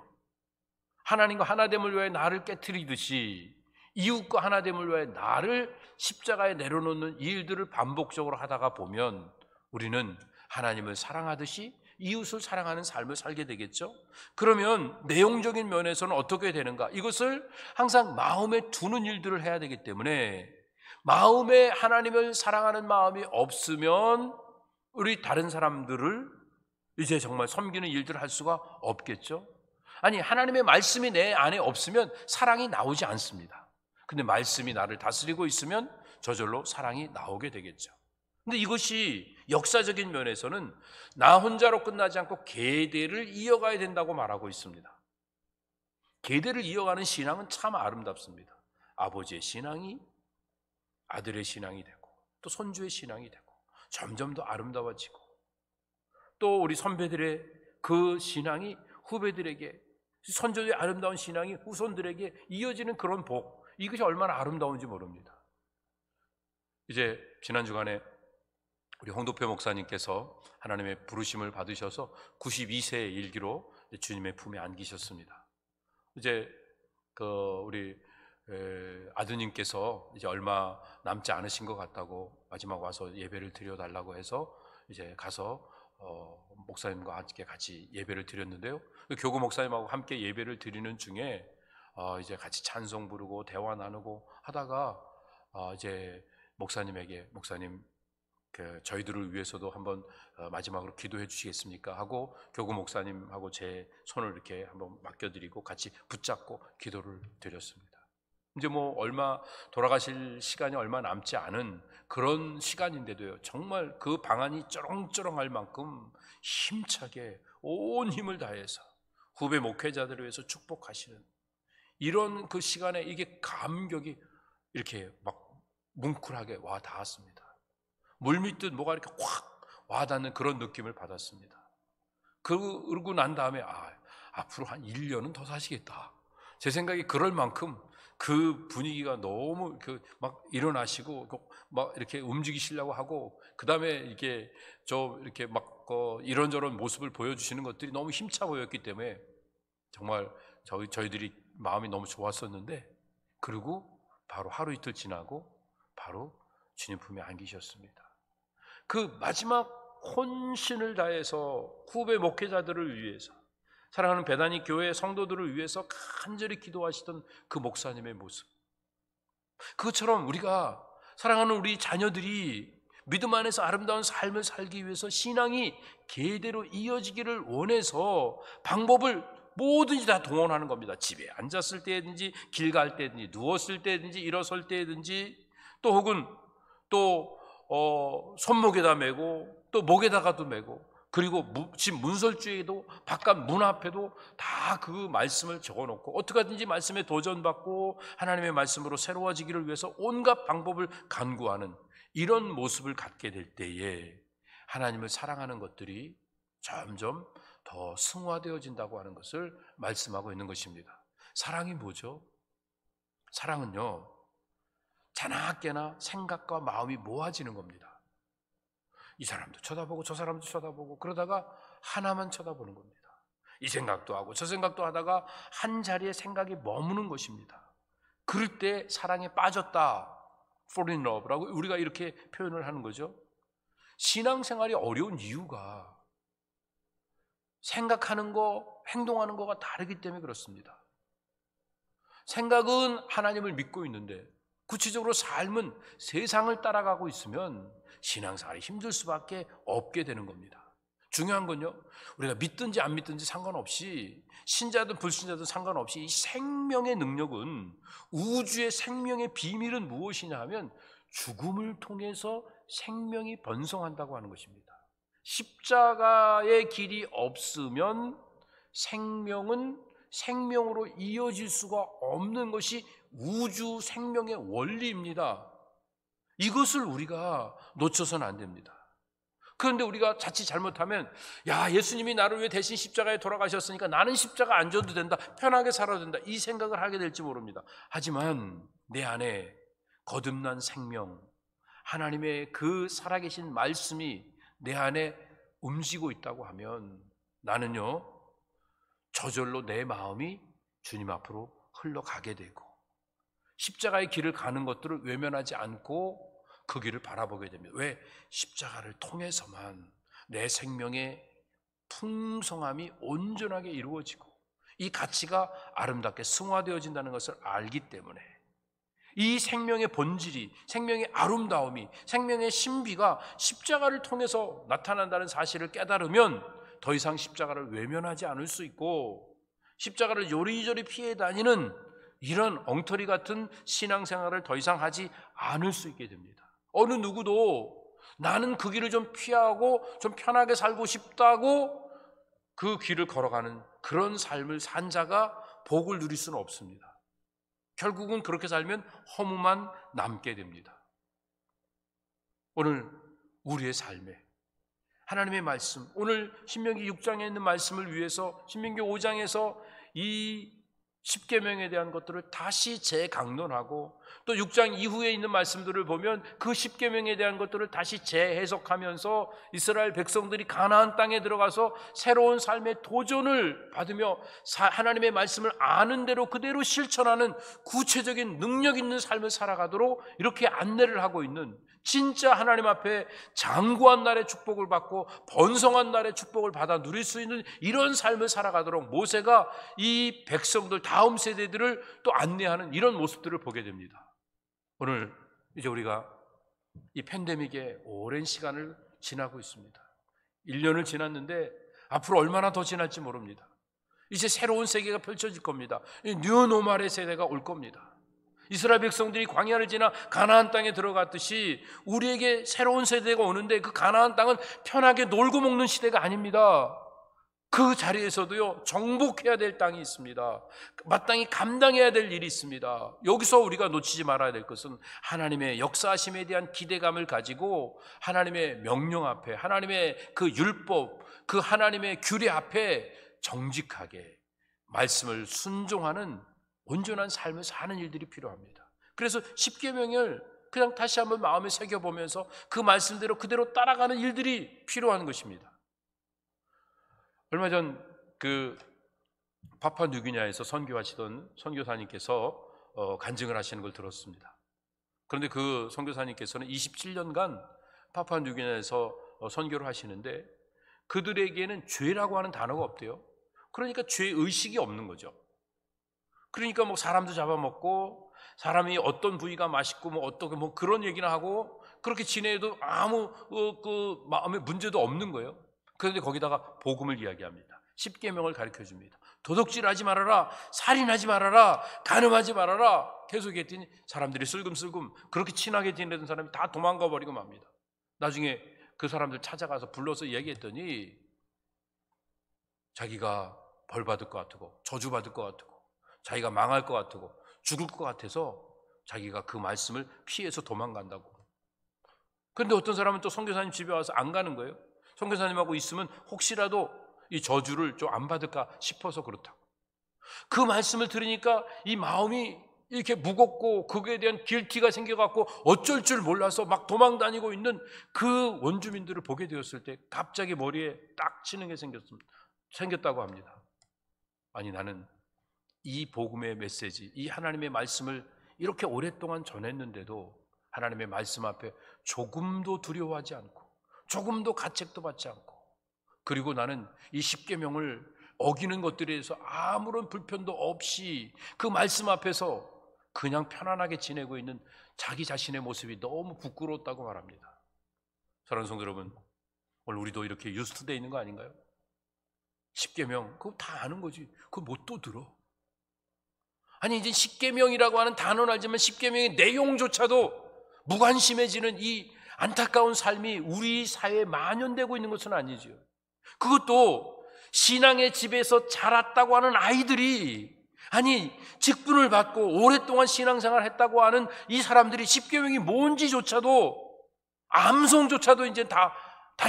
하나님과 하나됨을 위해 나를 깨트리듯이 이웃과 하나됨을 위해 나를 십자가에 내려놓는 이 일들을 반복적으로 하다가 보면 우리는 하나님을 사랑하듯이 이웃을 사랑하는 삶을 살게 되겠죠. 그러면 내용적인 면에서는 어떻게 되는가? 이것을 항상 마음에 두는 일들을 해야 되기 때문에, 마음에 하나님을 사랑하는 마음이 없으면 우리 다른 사람들을 이제 정말 섬기는 일들을 할 수가 없겠죠. 아니, 하나님의 말씀이 내 안에 없으면 사랑이 나오지 않습니다. 근데 말씀이 나를 다스리고 있으면 저절로 사랑이 나오게 되겠죠. 근데 이것이 역사적인 면에서는 나 혼자로 끝나지 않고 계대를 이어가야 된다고 말하고 있습니다. 계대를 이어가는 신앙은 참 아름답습니다. 아버지의 신앙이 아들의 신앙이 되고, 또 손주의 신앙이 되고, 점점 더 아름다워지고, 또 우리 선배들의 그 신앙이 후배들에게, 선조의 아름다운 신앙이 후손들에게 이어지는 그런 복, 이것이 얼마나 아름다운지 모릅니다. 이제 지난 주간에 우리 홍도표 목사님께서 하나님의 부르심을 받으셔서 92세의 일기로 주님의 품에 안기셨습니다. 이제 우리 아드님께서 이제 얼마 남지 않으신 것 같다고 마지막 와서 예배를 드려달라고 해서 이제 가서 목사님과 함께 같이 예배를 드렸는데요. 교구 목사님하고 함께 예배를 드리는 중에 이제 같이 찬송 부르고 대화 나누고 하다가 이제 목사님 저희들을 위해서도 한번 마지막으로 기도해 주시겠습니까? 하고 교구 목사님하고 제 손을 이렇게 한번 맡겨드리고 같이 붙잡고 기도를 드렸습니다. 이제 돌아가실 시간이 얼마 남지 않은 그런 시간인데도요, 정말 그 방안이 쩌렁쩌렁할 만큼 힘차게 온 힘을 다해서 후배 목회자들을 위해서 축복하시는 이런 그 시간에 이게 감격이 이렇게 막 뭉클하게 와 닿았습니다. 물밀듯 뭐가 이렇게 확 와닿는 그런 느낌을 받았습니다. 그러고 난 다음에 앞으로 한 1년은 더 사시겠다. 제 생각에 그럴 만큼 그 분위기가 너무 막 일어나시고 막 이렇게 움직이시려고 하고, 그 다음에 이렇게 이렇게 막 이런저런 모습을 보여주시는 것들이 너무 힘차 보였기 때문에 정말 저희들이 마음이 너무 좋았었는데, 그리고 바로 하루 이틀 지나고 바로 주님 품에 안기셨습니다. 그 마지막 혼신을 다해서 후배 목회자들을 위해서, 사랑하는 베다니 교회 성도들을 위해서 간절히 기도하시던 그 목사님의 모습, 그것처럼 우리가 사랑하는 우리 자녀들이 믿음 안에서 아름다운 삶을 살기 위해서 신앙이 계대로 이어지기를 원해서 방법을 뭐든지 다 동원하는 겁니다. 집에 앉았을 때든지, 길 갈 때든지, 누웠을 때든지, 일어설 때든지, 또 혹은 손목에다 메고, 또 목에다가도 메고, 그리고 집 문설주에도 바깥 문 앞에도 다 그 말씀을 적어놓고 어떻게 하든지 말씀에 도전받고 하나님의 말씀으로 새로워지기를 위해서 온갖 방법을 간구하는 이런 모습을 갖게 될 때에 하나님을 사랑하는 것들이 점점 더 승화되어진다고 하는 것을 말씀하고 있는 것입니다. 사랑이 뭐죠? 사랑은요, 자나깨나 생각과 마음이 모아지는 겁니다. 이 사람도 쳐다보고 저 사람도 쳐다보고 그러다가 하나만 쳐다보는 겁니다. 이 생각도 하고 저 생각도 하다가 한 자리에 생각이 머무는 것입니다. 그럴 때 사랑에 빠졌다, fall in love라고 우리가 이렇게 표현을 하는 거죠. 신앙생활이 어려운 이유가 생각하는 거, 행동하는 거가 다르기 때문에 그렇습니다. 생각은 하나님을 믿고 있는데 구체적으로 삶은 세상을 따라가고 있으면 신앙생활이 힘들 수밖에 없게 되는 겁니다. 중요한 건요, 우리가 믿든지 안 믿든지 상관없이, 신자든 불신자든 상관없이 이 생명의 능력은, 우주의 생명의 비밀은 무엇이냐 하면 죽음을 통해서 생명이 번성한다고 하는 것입니다. 십자가의 길이 없으면 생명은 생명으로 이어질 수가 없는 것이 우주 생명의 원리입니다. 이것을 우리가 놓쳐서는 안 됩니다. 그런데 우리가 자칫 잘못하면 야, 예수님이 나를 위해 대신 십자가에 돌아가셨으니까 나는 십자가 안 져도 된다, 편하게 살아도 된다, 이 생각을 하게 될지 모릅니다. 하지만 내 안에 거듭난 생명, 하나님의 그 살아계신 말씀이 내 안에 움직이고 있다고 하면 나는요, 저절로 내 마음이 주님 앞으로 흘러가게 되고 십자가의 길을 가는 것들을 외면하지 않고 그 길을 바라보게 됩니다. 왜? 십자가를 통해서만 내 생명의 풍성함이 온전하게 이루어지고 이 가치가 아름답게 승화되어진다는 것을 알기 때문에 이 생명의 본질이, 생명의 아름다움이, 생명의 신비가 십자가를 통해서 나타난다는 사실을 깨달으면 더 이상 십자가를 외면하지 않을 수 있고 십자가를 요리조리 피해 다니는 이런 엉터리 같은 신앙생활을 더 이상 하지 않을 수 있게 됩니다. 어느 누구도 나는 그 길을 좀 피하고 좀 편하게 살고 싶다고 그 길을 걸어가는 그런 삶을 산 자가 복을 누릴 수는 없습니다. 결국은 그렇게 살면 허무만 남게 됩니다. 오늘 우리의 삶에 하나님의 말씀, 오늘 신명기 6장에 있는 말씀을 위해서 신명기 5장에서 이 십계명에 대한 것들을 다시 재강론하고 또 6장 이후에 있는 말씀들을 보면 그 십계명에 대한 것들을 다시 재해석하면서 이스라엘 백성들이 가나안 땅에 들어가서 새로운 삶의 도전을 받으며 하나님의 말씀을 아는 대로 그대로 실천하는 구체적인 능력 있는 삶을 살아가도록 이렇게 안내를 하고 있는, 진짜 하나님 앞에 장구한 날의 축복을 받고 번성한 날의 축복을 받아 누릴 수 있는 이런 삶을 살아가도록 모세가 이 백성들 다음 세대들을 또 안내하는 이런 모습들을 보게 됩니다. 오늘 이제 우리가 이 팬데믹에 오랜 시간을 지나고 있습니다. 1년을 지났는데 앞으로 얼마나 더 지날지 모릅니다. 이제 새로운 세계가 펼쳐질 겁니다. 뉴노멀의 세대가 올 겁니다. 이스라엘 백성들이 광야를 지나 가나안 땅에 들어갔듯이 우리에게 새로운 세대가 오는데 그 가나안 땅은 편하게 놀고 먹는 시대가 아닙니다. 그 자리에서도요, 정복해야 될 땅이 있습니다. 마땅히 감당해야 될 일이 있습니다. 여기서 우리가 놓치지 말아야 될 것은 하나님의 역사하심에 대한 기대감을 가지고 하나님의 명령 앞에, 하나님의 그 율법, 그 하나님의 규례 앞에 정직하게 말씀을 순종하는 온전한 삶을 사는 일들이 필요합니다. 그래서 십계명을 그냥 다시 한번 마음에 새겨보면서 그 말씀대로 그대로 따라가는 일들이 필요한 것입니다. 얼마 전 그 파푸아뉴기니아에서 선교하시던 선교사님께서 간증을 하시는 걸 들었습니다. 그런데 그 선교사님께서는 27년간 파푸아뉴기니아에서 선교를 하시는데 그들에게는 죄라고 하는 단어가 없대요. 그러니까 죄의식이 없는 거죠. 그러니까 뭐 사람도 잡아먹고 사람이 어떤 부위가 맛있고 뭐 어떻게 뭐 그런 얘기나 하고 그렇게 지내도 아무 그 마음에 문제도 없는 거예요. 그런데 거기다가 복음을 이야기합니다. 십계명을 가르쳐 줍니다. 도둑질하지 말아라, 살인하지 말아라, 간음하지 말아라. 계속 했더니 사람들이 슬금슬금 그렇게 친하게 지내던 사람이 다 도망가 버리고 맙니다. 나중에 그 사람들 찾아가서 불러서 얘기했더니 자기가 벌 받을 것 같고 저주 받을 것 같고 자기가 망할 것 같고 죽을 것 같아서 자기가 그 말씀을 피해서 도망간다고. 그런데 어떤 사람은 또 선교사님 집에 와서 안 가는 거예요. 선교사님하고 있으면 혹시라도 이 저주를 좀 안 받을까 싶어서 그렇다고. 그 말씀을 들으니까 이 마음이 이렇게 무겁고 그거에 대한 길티가 생겨갖고 어쩔 줄 몰라서 막 도망다니고 있는 그 원주민들을 보게 되었을 때 갑자기 머리에 딱 치는 게 생겼다고 합니다. 아니, 나는 이 복음의 메시지, 이 하나님의 말씀을 이렇게 오랫동안 전했는데도 하나님의 말씀 앞에 조금도 두려워하지 않고 조금도 가책도 받지 않고, 그리고 나는 이 십계명을 어기는 것들에 대해서 아무런 불편도 없이 그 말씀 앞에서 그냥 편안하게 지내고 있는 자기 자신의 모습이 너무 부끄러웠다고 말합니다. 사랑하는 성도 여러분, 오늘 우리도 이렇게 유스트되어 있는 거 아닌가요? 십계명 그거 다 아는 거지. 그거 뭐 또 들어? 아니, 이제 십계명이라고 하는 단어는 알지만 십계명의 내용조차도 무관심해지는 이 안타까운 삶이 우리 사회에 만연되고 있는 것은 아니죠. 그것도 신앙의 집에서 자랐다고 하는 아이들이 아니, 직분을 받고 오랫동안 신앙생활을 했다고 하는 이 사람들이 십계명이 뭔지조차도, 암송조차도 이제 다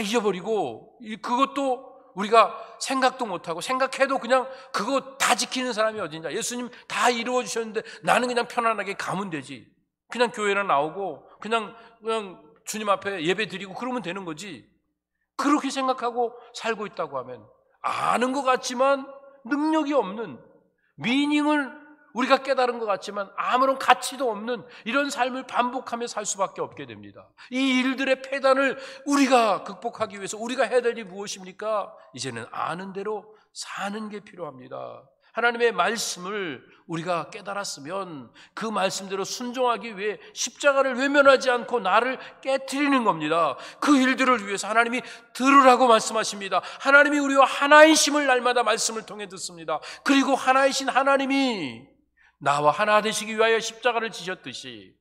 잊어버리고, 그것도 우리가 생각도 못하고, 생각해도 그냥 그거 다 지키는 사람이 어딨냐. 예수님 다 이루어 주셨는데 나는 그냥 편안하게 가면 되지. 그냥 교회나 나오고 그냥 주님 앞에 예배 드리고 그러면 되는 거지. 그렇게 생각하고 살고 있다고 하면, 아는 것 같지만 능력이 없는, 미닝을 우리가 깨달은 것 같지만 아무런 가치도 없는 이런 삶을 반복하며 살 수밖에 없게 됩니다. 이 일들의 폐단을 우리가 극복하기 위해서 우리가 해야 될 일이 무엇입니까? 이제는 아는 대로 사는 게 필요합니다. 하나님의 말씀을 우리가 깨달았으면 그 말씀대로 순종하기 위해 십자가를 외면하지 않고 나를 깨트리는 겁니다. 그 일들을 위해서 하나님이 들으라고 말씀하십니다. 하나님이 우리와 하나이심을 날마다 말씀을 통해 듣습니다. 그리고 하나이신 하나님이 나와 하나 되시기 위하여 십자가를 지셨듯이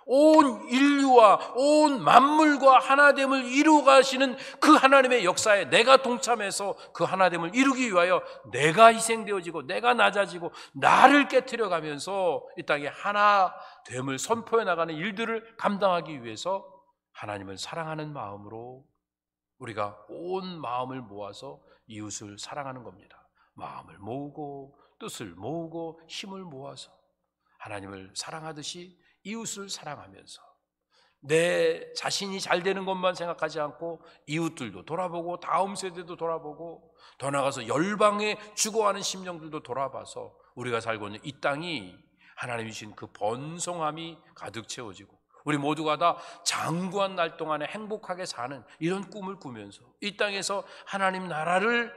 온 인류와 온 만물과 하나됨을 이루어 가시는 그 하나님의 역사에 내가 동참해서 그 하나됨을 이루기 위하여 내가 희생되어지고 내가 낮아지고 나를 깨트려 가면서 이 땅에 하나됨을 선포해 나가는 일들을 감당하기 위해서 하나님을 사랑하는 마음으로 우리가 온 마음을 모아서 이웃을 사랑하는 겁니다. 마음을 모으고 뜻을 모으고 힘을 모아서 하나님을 사랑하듯이 이웃을 사랑하면서 내 자신이 잘 되는 것만 생각하지 않고 이웃들도 돌아보고 다음 세대도 돌아보고 더 나아가서 열방에 죽어가는 심령들도 돌아봐서 우리가 살고 있는 이 땅이 하나님이 주신 그 번성함이 가득 채워지고 우리 모두가 다 장구한 날 동안에 행복하게 사는 이런 꿈을 꾸면서 이 땅에서 하나님 나라를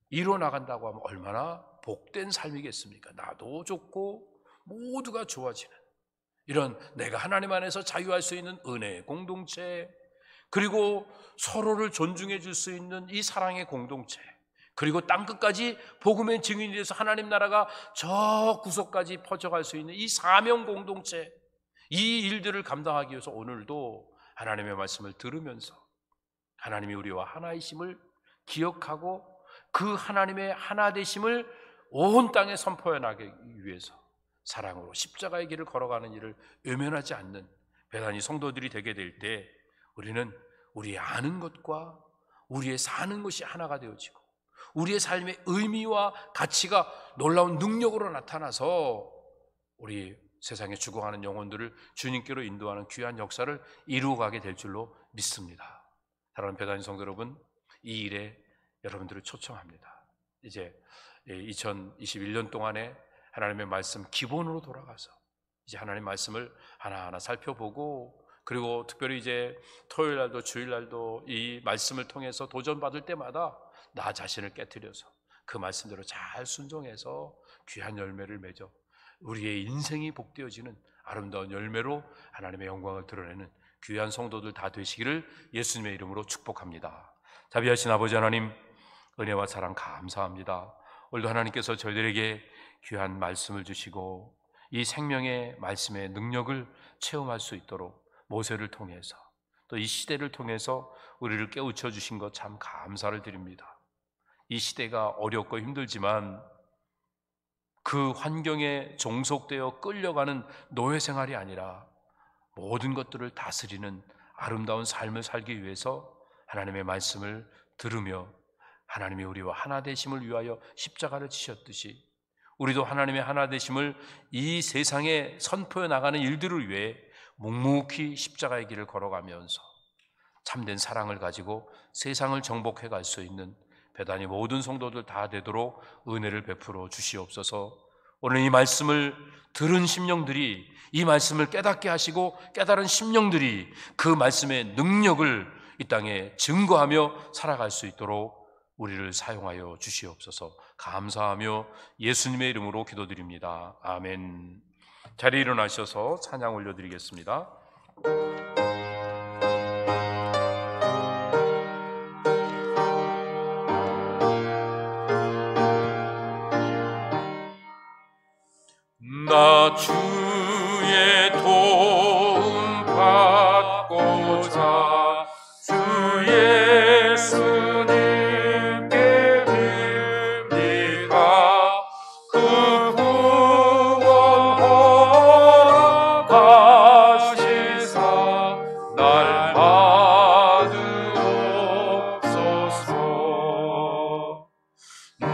이루어 나간다고 하면 얼마나 복된 삶이겠습니까? 나도 좋고 모두가 좋아지는 이런 내가 하나님 안에서 자유할 수 있는 은혜의 공동체, 그리고 서로를 존중해 줄 수 있는 이 사랑의 공동체, 그리고 땅끝까지 복음의 증인이 돼서 하나님 나라가 저 구석까지 퍼져갈 수 있는 이 사명 공동체, 이 일들을 감당하기 위해서 오늘도 하나님의 말씀을 들으면서 하나님이 우리와 하나이심을 기억하고 그 하나님의 하나 되심을 온 땅에 선포해 나가기 위해서 사랑으로 십자가의 길을 걸어가는 일을 외면하지 않는 배단이 성도들이 되게 될 때 우리는 우리의 아는 것과 우리의 사는 것이 하나가 되어지고 우리의 삶의 의미와 가치가 놀라운 능력으로 나타나서 우리 세상에 죽어가는 영혼들을 주님께로 인도하는 귀한 역사를 이루어가게 될 줄로 믿습니다. 사랑하는 배단이 성도 여러분, 이 일에 여러분들을 초청합니다. 이제 2021년 동안에 하나님의 말씀 기본으로 돌아가서 이제 하나님의 말씀을 하나하나 살펴보고, 그리고 특별히 이제 토요일 날도 주일 날도 이 말씀을 통해서 도전받을 때마다 나 자신을 깨트려서 그 말씀대로 잘 순종해서 귀한 열매를 맺어 우리의 인생이 복되어지는 아름다운 열매로 하나님의 영광을 드러내는 귀한 성도들 다 되시기를 예수님의 이름으로 축복합니다. 자비하신 아버지 하나님, 은혜와 사랑 감사합니다. 오늘도 하나님께서 저희들에게 귀한 말씀을 주시고 이 생명의 말씀의 능력을 체험할 수 있도록 모세를 통해서 또 이 시대를 통해서 우리를 깨우쳐 주신 것 참 감사를 드립니다. 이 시대가 어렵고 힘들지만 그 환경에 종속되어 끌려가는 노예 생활이 아니라 모든 것들을 다스리는 아름다운 삶을 살기 위해서 하나님의 말씀을 들으며 하나님이 우리와 하나 되심을 위하여 십자가를 지셨듯이 우리도 하나님의 하나 되심을 이 세상에 선포해 나가는 일들을 위해 묵묵히 십자가의 길을 걸어가면서 참된 사랑을 가지고 세상을 정복해 갈 수 있는 배단이 모든 성도들 다 되도록 은혜를 베풀어 주시옵소서. 오늘 이 말씀을 들은 심령들이 이 말씀을 깨닫게 하시고 깨달은 심령들이 그 말씀의 능력을 이 땅에 증거하며 살아갈 수 있도록 우리를 사용하여 주시옵소서. 감사하며 예수님의 이름으로 기도드립니다. 아멘. 자리에 일어나셔서 찬양 올려드리겠습니다. 나 주의 도움 받고자 주 예수님께 듭니다. 그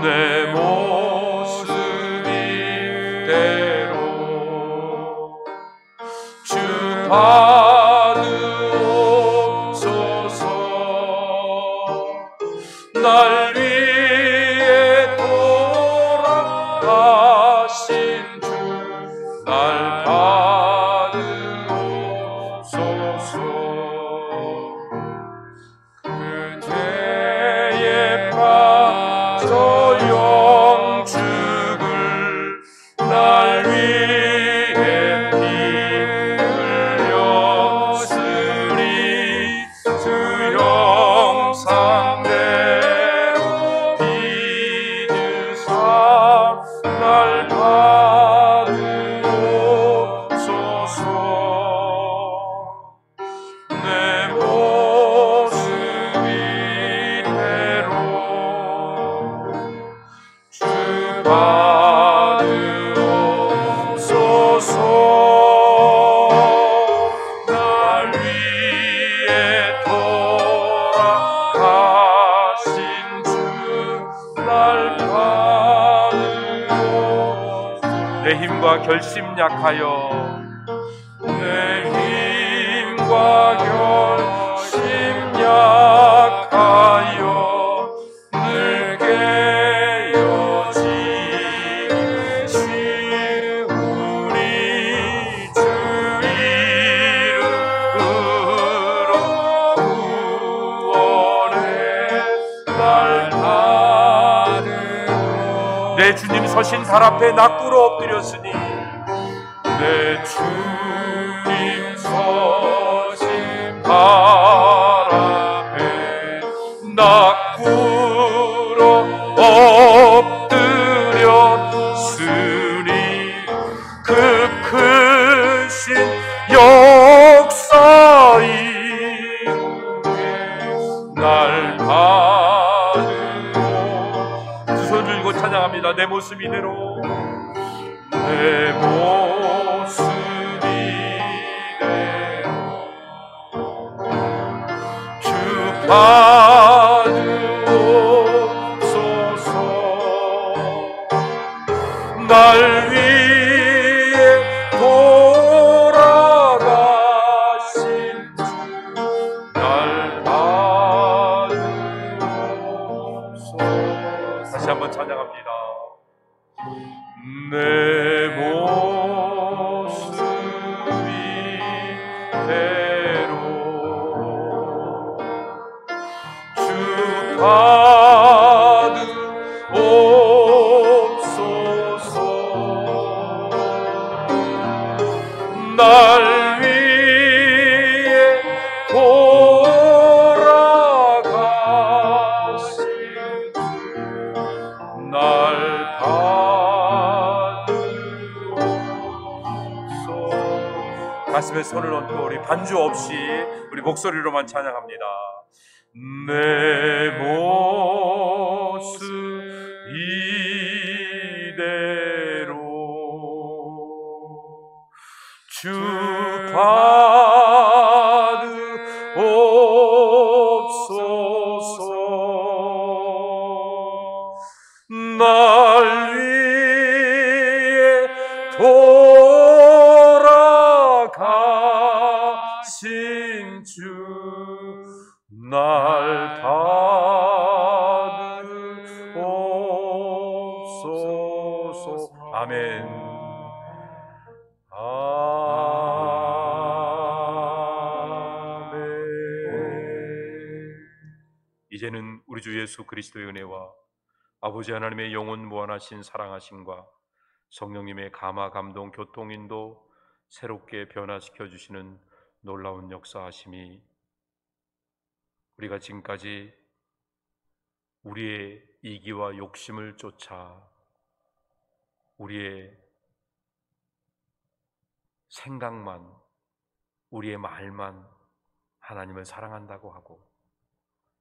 내 모습 이대로 주 받으옵소서. 날 위해 돌아가신 주 날 받으옵소서. 그 죄에 빠져 영죽을 날 위해 피 흘렸으니 주 형상대로 빚으사 날 받으옵소서. 내 모습 이대로 주 받으옵소서. 날 위해 돌아가신 주 날 받으옵소서. 내 힘과 결심 약하여 내 힘과 결심 약하여 늘 깨어지기 쉬우니 주 이름으로 구원의 날 받으오. 내 주님 서신 발 앞에 나 꿇어 엎드렸으니 내 주님 서신 발 앞에 나 꿇어 엎드렸으니 그 크신 역사 이후에 날 받으오. 두 손 들고 찬양합니다. 내 모습 이대로 내 모습 이대로 주 받으옵소서. 날 위해 돌아가신 주 날 받으옵소서. 다시 한번 찬양합니다. 내 모습 이대로 주 받으옵소서. 날 위해 돌아가신 주 날 가슴에 손을 얹고 우리 반주 없이 우리 목소리로만 찬양합니다. 내 모습 이대로 주 받으옵소서. 날 위해 돌아가신 주 날 받으옵소서. 아멘. 아멘. 이제는 우리 주 예수 그리스도의 은혜와 아버지 하나님의 영원 무한하신 사랑하심과 성령님의 감화 감동 교통인도 새롭게 변화시켜 주시는 놀라운 역사하심이 우리가 지금까지 우리의 이기와 욕심을 쫓아 우리의 생각만, 우리의 말만 하나님을 사랑한다고 하고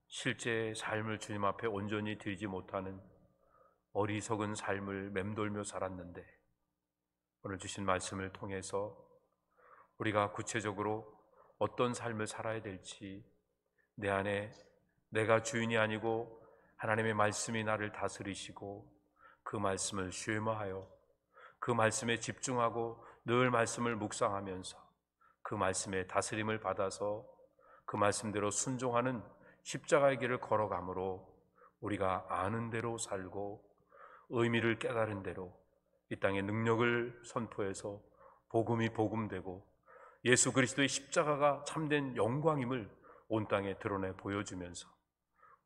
실제 삶을 주님 앞에 온전히 드리지 못하는 어리석은 삶을 맴돌며 살았는데 오늘 주신 말씀을 통해서 우리가 구체적으로 어떤 삶을 살아야 될지 내 안에 내가 주인이 아니고 하나님의 말씀이 나를 다스리시고 그 말씀을 쉐마하여 그 말씀에 집중하고 늘 말씀을 묵상하면서 그 말씀의 다스림을 받아서 그 말씀대로 순종하는 십자가의 길을 걸어가므로 우리가 아는 대로 살고 의미를 깨달은 대로 이 땅에 능력을 선포해서 복음이 복음되고 예수 그리스도의 십자가가 참된 영광임을 온 땅에 드러내 보여주면서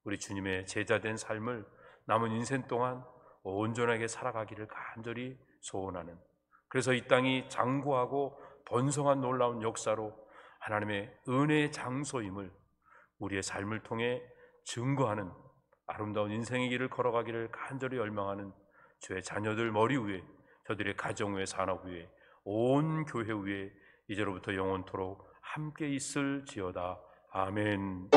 우리 주님의 제자된 삶을 남은 인생 동안 온전하게 살아가기를 간절히 소원하는, 그래서 이 땅이 장구하고 번성한 놀라운 역사로 하나님의 은혜의 장소임을 우리의 삶을 통해 증거하는 아름다운 인생의 길을 걸어가기를 간절히 열망하는 주의 자녀들 머리 위에, 저들의 가정 위에, 산업 위에, 온 교회 위에 이제로부터 영원토록 함께 있을지어다. 아멘.